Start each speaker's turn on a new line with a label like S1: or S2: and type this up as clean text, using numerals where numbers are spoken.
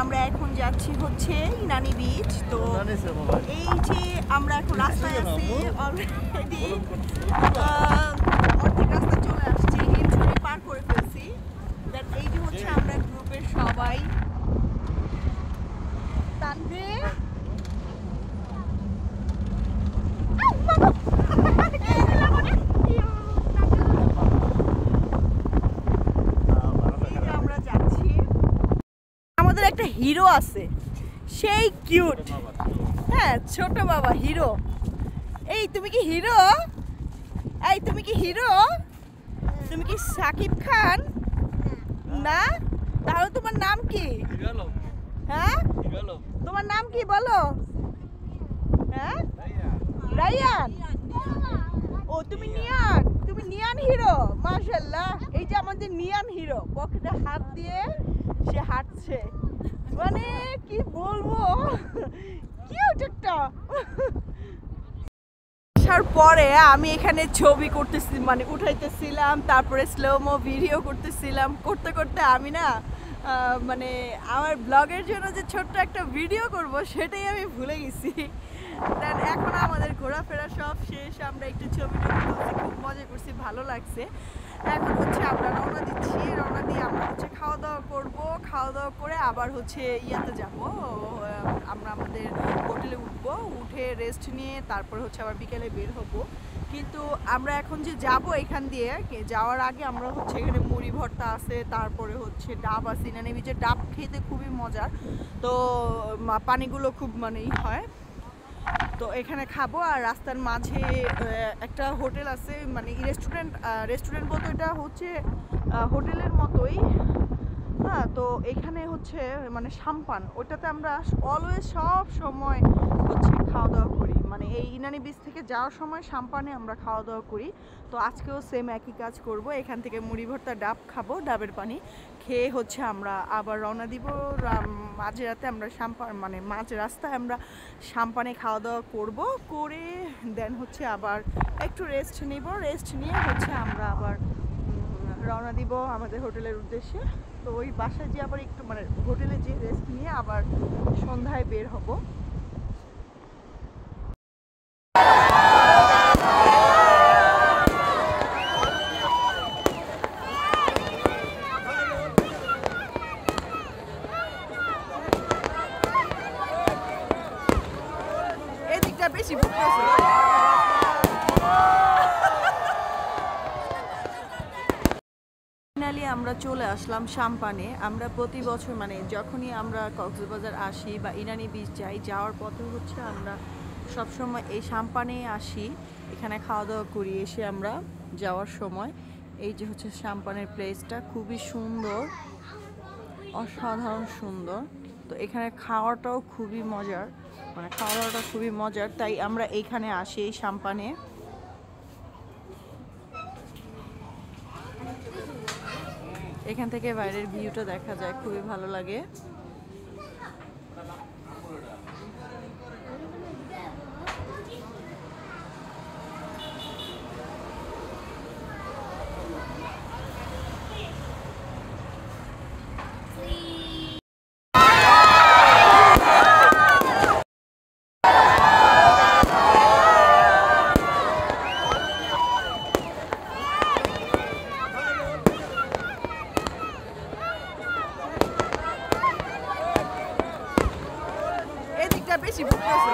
S1: আমরা এখন যাচ্ছি হচ্ছে ইনানি বিচ। তো এই যে আমরা এখন রাস্তায় আছি অলরেডি, অর্ধেক রাস্তা চলে আসছি, হিমছড়ি পার করে ফেলছি। দেন এই যে হচ্ছে আমরা গ্রুপের সবাই। তানভীর আমরা যাচ্ছি। আমাদের একটা হিরো আছে, সেই কিউট। হ্যাঁ, ছোট বাবা হিরো। এই তুমি কি হিরো? এই তুমি কি হিরো? তুমি কি সাকিব খান? না, তাহলে তোমার নাম কি? হ্যাঁ, তোমার নাম কি বলো? হ্যাঁ, রায়ান। ও তুমি নিয়ান, তুমি নিয়ান হিরো। মাশাআল্লাহ, এই যে আমাদের নিয়ান হিরো পকেটে হাত দিয়ে সে হাঁটছে, মানে কি বলবো, কিউট একটা। আসার পরে আমি এখানে ছবি করতেছি, মানে উঠাইতেছিলাম, তারপরে স্লোমো ভিডিও করতেছিলাম। করতে করতে আমি না মানে আমার ব্লগের জন্য যে ছোট্ট একটা ভিডিও করব সেটাই আমি ভুলে গেছি। দেন এখন আমাদের ঘোরাফেরা সব শেষ, আমরা একটু ছবি তুলছি, খুব মজা করছি, ভালো লাগছে। এখন হচ্ছে আমরা রওনা দিচ্ছি, রওনা দিয়ে আমরা হচ্ছে খাওয়া দাওয়া করব, খাওয়া দাওয়া করে আবার হচ্ছে ইয়াতে যাব, আমরা আমাদের হোটেলে উঠবো, উঠে রেস্ট নিয়ে তারপর হচ্ছে আবার বিকেলে বের হব। কিন্তু আমরা এখন যে যাব এখান দিয়ে যাওয়ার আগে আমরা হচ্ছে এখানে মুড়ি ভর্তা আছে, তারপরে হচ্ছে ডাব আছে, ইনানি বিচের ডাব খেতে খুবই মজার, তো পানিগুলো খুব মানে হয়, তো এখানে খাবো। আর রাস্তার মাঝে একটা হোটেল আছে, মানে রেস্টুরেন্ট বলতে এটা হচ্ছে হোটেলের মতোই। হ্যাঁ, তো এখানে হচ্ছে মানে সাম্পান, ওটাতে আমরা অলওয়েজ সব সময় হচ্ছে খাওয়া দাওয়া করি, মানে এই ইনানি বিচ থেকে যাওয়ার সময় সাম্পানে আমরা খাওয়া দাওয়া করি। তো আজকেও সেম একই কাজ করব, এখান থেকে মুড়ি ভর্তা ডাব খাবো, ডাবের পানি খেয়ে হচ্ছে আমরা আবার রওনা দিব। মাঝরাতে আমরা মানে মাঝ রাস্তায় আমরা সাম্পানে খাওয়া দাওয়া করব, করে দেন হচ্ছে আবার একটু রেস্ট নিব, রেস্ট নিয়ে হচ্ছে আমরা আবার রওনা দিব আমাদের হোটেলের উদ্দেশ্যে। তো ওই বাসায় যে আবার একটু মানে হোটেলে যে রেস্ট নিয়ে আবার সন্ধ্যায় বের হব। এদিকটা বেশি ভুগতেছে। ফাইনালি আমরা চলে আসলাম সাম্পানে। আমরা প্রতি বছর মানে যখনই আমরা কক্সবাজার আসি বা ইনানি বিচ যাই, যাওয়ার পথে হচ্ছে আমরা সবসময় এই সাম্পানে আসি, এখানে খাওয়া দাওয়া করি। এসে আমরা যাওয়ার সময় এই যে হচ্ছে সাম্পানের প্লেসটা খুবই সুন্দর, অসাধারণ সুন্দর। তো এখানে খাওয়াটাও খুবই মজার, মানে খাওয়া দাওয়াটা খুবই মজার, তাই আমরা এইখানে আসি এই সাম্পানে। এখান থেকে বাইরের ভিউটা দেখা যায়, খুবই ভালো লাগে। বেশি ভুগতেছে।